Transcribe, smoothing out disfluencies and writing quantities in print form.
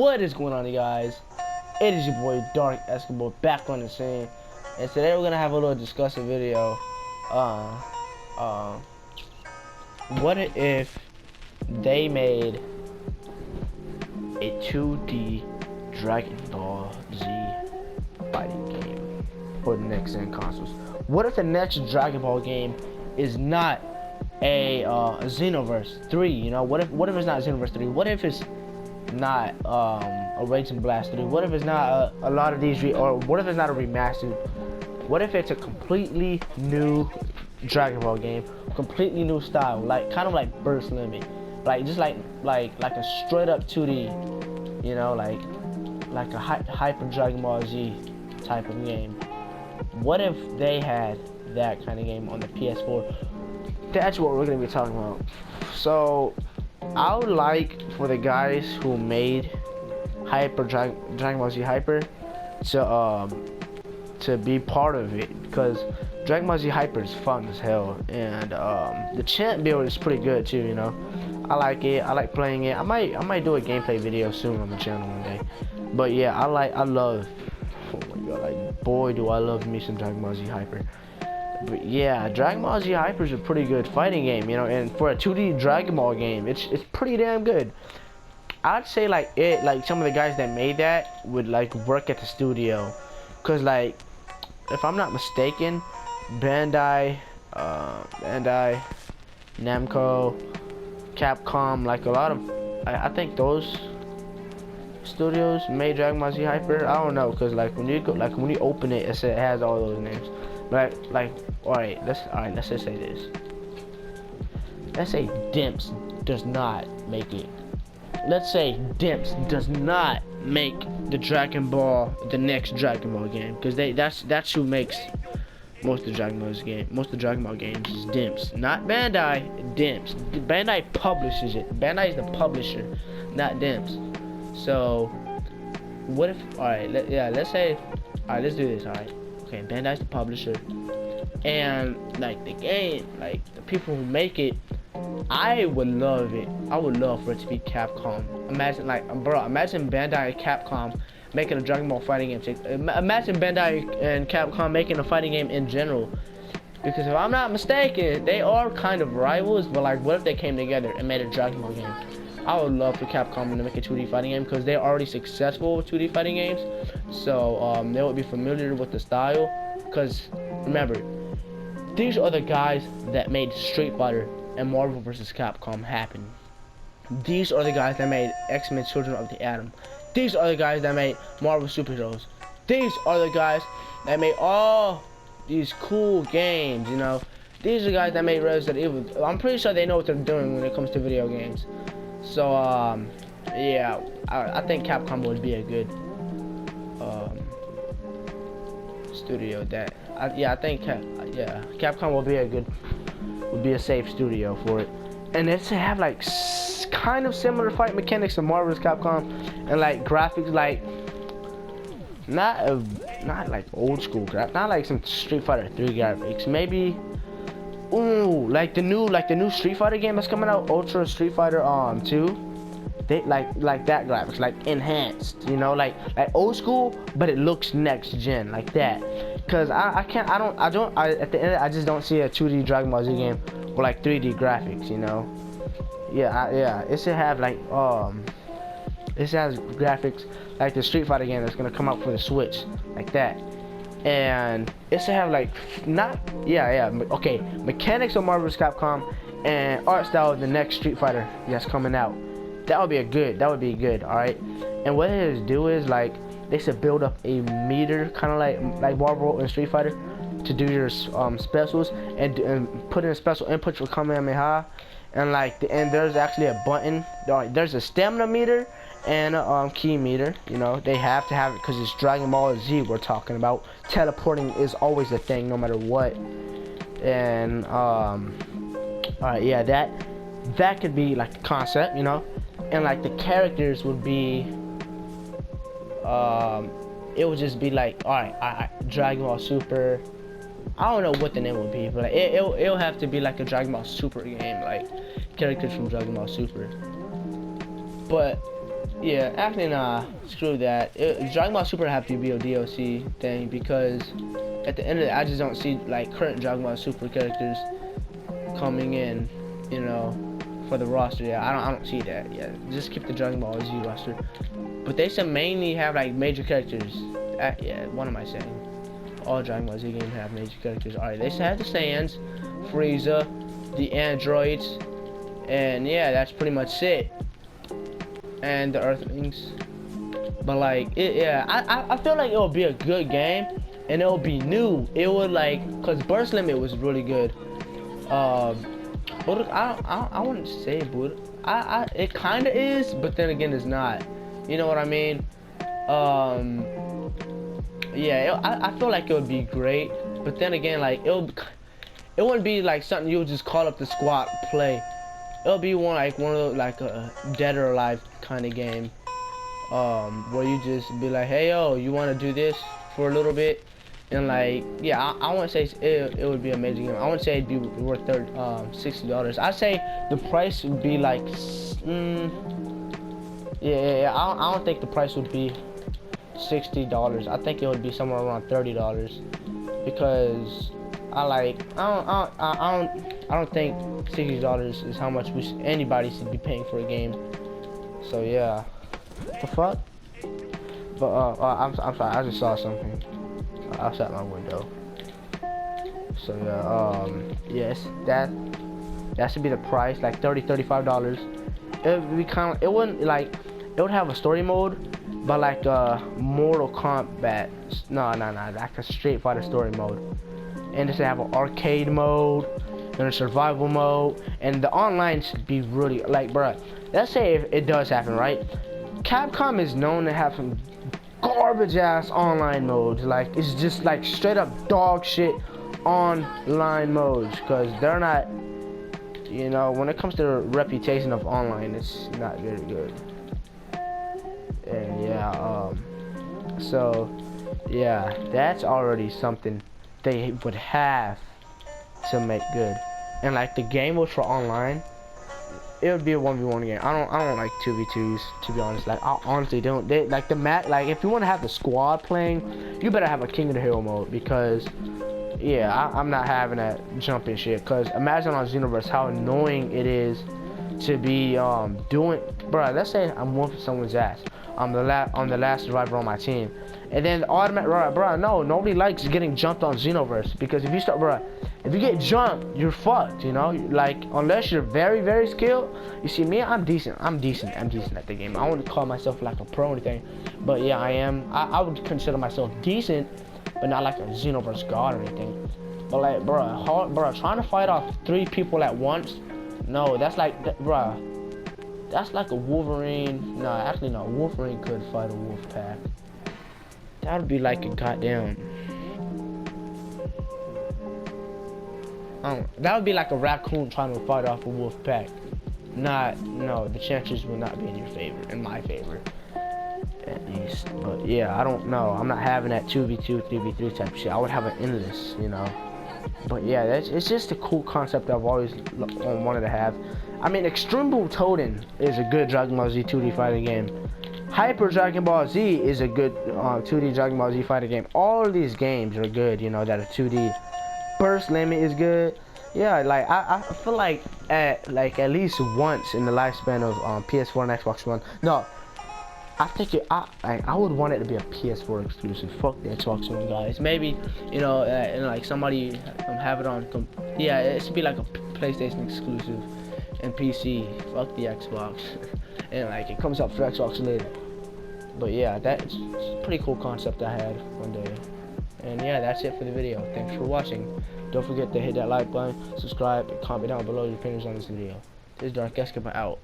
What is going on, you guys? It is your boy Dark Escobar back on the scene, and today we're gonna have a little discussion video. Uh, uh, what if they made a 2D Dragon Ball Z fighting game for the next gen consoles? What if the next Dragon Ball game is not a Xenoverse 3? You know, what if it's not Xenoverse 3? What if it's not a Raging Blast 3? What if it's not a lot of these or what if it's not a remastered? What if it's a completely new Dragon Ball game, completely new style, like kind of like Burst Limit, like just like a straight up 2D, you know, like a hyper Dragon Ball Z type of game? What if they had that kind of game on the PS4? That's what we're gonna be talking about. So I would like for the guys who made Dragon Ball Z Hyper to be part of it, because Dragon Ball Z Hyper is fun as hell, and the champ build is pretty good too. You know, I like it. I like playing it. I might do a gameplay video soon on the channel one day. But yeah, I love. Oh my god, like boy, do I love me some Dragon Ball Z Hyper. But yeah, Dragon Ball Z Hyper is a pretty good fighting game, you know, and for a 2D Dragon Ball game, it's pretty damn good. I'd say like some of the guys that made that would like work at the studio, cause like if I'm not mistaken, Bandai, Namco, Capcom, like a lot of I think those studios made Dragon Ball Z Hyper. I don't know, cause like when you open it, it has all those names. But like, alright, let's just say this. Let's say Dimps does not make it. Let's say Dimps does not make the next Dragon Ball game, because that's who makes most of the Dragon Ball games. Most of the Dragon Ball games is Dimps, not Bandai. Dimps. Bandai publishes it. Bandai is the publisher, not Dimps. So, what if? Let's say, let's do this. Alright. Okay, Bandai's the publisher, and like the game, like the people who make it, I would love it. I would love for it to be Capcom. Imagine imagine Bandai and Capcom making a Dragon Ball fighting game. Imagine Bandai and Capcom making a fighting game in general. Because if I'm not mistaken, they are kind of rivals, but like what if they came together and made a Dragon Ball game? I would love for Capcom to make a 2D fighting game, because they're already successful with 2D fighting games. So they would be familiar with the style. Because remember, these are the guys that made Street Fighter and Marvel vs. Capcom happen. These are the guys that made X-Men Children of the Atom. These are the guys that made Marvel Superheroes. These are the guys that made all these cool games, you know. These are the guys that made Resident Evil. I'm pretty sure they know what they're doing when it comes to video games. So yeah, I think Capcom would be a good studio. I think Capcom would be a safe studio for it, and it's to have like kind of similar fight mechanics to Marvel's Capcom, and like graphics, like not like old school graphics, not like some Street Fighter 3 graphics, maybe. Ooh, like the new Street Fighter game that's coming out, Ultra Street Fighter 2. They like that graphics, like enhanced, you know, like old school, but it looks next gen, like that. Cause at the end I just don't see a 2D Dragon Ball Z game with like 3D graphics, you know. Yeah, it should have like it has graphics like the Street Fighter game that's gonna come out for the Switch, like that. And it should have like okay, mechanics of Marvel's Capcom and art style of the next Street Fighter that's coming out. That would be good. All right. And what it is do is like they should build up a meter, kind of like Marvel and Street Fighter, to do your specials and put in special inputs for Kamehameha, and and there's actually a button. There's a stamina meter and a ki meter. You know, they have to have it because it's Dragon Ball Z we're talking about. Teleporting is always a thing, no matter what. And alright, yeah, that could be like the concept, you know. And like the characters would be it would just be like, alright, Dragon Ball Super. I don't know what the name would be, but like, it'll have to be like a Dragon Ball Super game, like characters from Dragon Ball Super. But Yeah, actually, nah. Screw that. Dragon Ball Super have to be a DLC thing because at the end of it, I just don't see like current Dragon Ball Super characters coming in, you know, for the roster. Yeah, I don't see that. Yeah, just keep the Dragon Ball Z roster. But they should mainly have like major characters. Yeah, what am I saying? All Dragon Ball Z games have major characters. Alright, they should have the Saiyans, Frieza, the androids, and yeah, that's pretty much it. And the Earthlings. But like, yeah, I feel like it'll be a good game, and it'll be new. It would like, cause Burst Limit was really good. But I wouldn't say but it kind of is, but then again, it's not. You know what I mean? Yeah, I feel like it would be great, but then again, like it wouldn't be like something you would just call up the squad play. It'll be one of those like a dead or alive kind of game, where you just be like, hey yo, you want to do this for a little bit, and like yeah, I wouldn't say it would be a major game. I wouldn't say it'd be worth $60. I'd say the price would be like, yeah. I don't think the price would be $60. I think it would be somewhere around $30 because I don't think $60 is how much anybody should be paying for a game. So yeah, the fuck. But I'm sorry, I just saw something outside my window. So yeah, yes, that should be the price, like $35. It would be it wouldn't like, it would have a story mode, but like Mortal Kombat, no, like a Street Fighter story mode, and it should have an arcade mode and a survival mode, and the online should be really like, bruh, let's say if it does happen, right? Capcom is known to have some garbage ass online modes, like it's just like straight up dog shit online modes, because they're not, you know, when it comes to the reputation of online, it's not very good. And yeah, so yeah, that's already something they would have to make good. And like the game was for online, it would be a 1v1 game. I don't like 2v2s, to be honest. Like I honestly don't. They like the like if you want to have the squad playing, you better have a King of the Hill mode, because yeah, I'm not having that jumping shit. Cause imagine on Xenoverse how annoying it is to be doing, bro. Let's say I'm whooping someone's ass. I'm the last survivor on my team, and then automatic, bro. No, nobody likes getting jumped on Xenoverse, because if you start, bro, if you get jumped, you're fucked. You know, like unless you're very, very skilled. You see, me, I'm decent. I'm decent at the game. I wouldn't call myself like a pro or anything, but yeah, I am. I would consider myself decent, but not like a Xenoverse god or anything. But like, bro, trying to fight off 3 people at once, no, that's like, bro. That's like a Wolverine. No, actually no. Wolverine could fight a wolf pack. That would be like a goddamn. That would be like a raccoon trying to fight off a wolf pack. No, the chances will not be in your favor, in my favor, at least. But yeah, I don't know. I'm not having that 2v2, 3v3 type of shit. I would have an endless, you know. But yeah, it's just a cool concept I've always wanted to have. I mean, Extreme Boom Totem is a good Dragon Ball Z 2D fighting game. Hyper Dragon Ball Z is a good 2D Dragon Ball Z fighting game. All of these games are good, you know, that are 2D. Burst Limit is good. Yeah, like I feel like at least once in the lifespan of PS4 and Xbox One. No, I think I would want it to be a PS4 exclusive. Fuck the Xbox One, guys. Maybe, you know, and like somebody have it on. Yeah, it should be like a PlayStation exclusive and PC. Fuck the Xbox. And like it comes up for Xbox later. But yeah, that's a pretty cool concept I had one day. And yeah, that's it for the video. Thanks for watching. Don't forget to hit that like button, subscribe, and comment down below your opinions on this video. This is Dark Escapa out.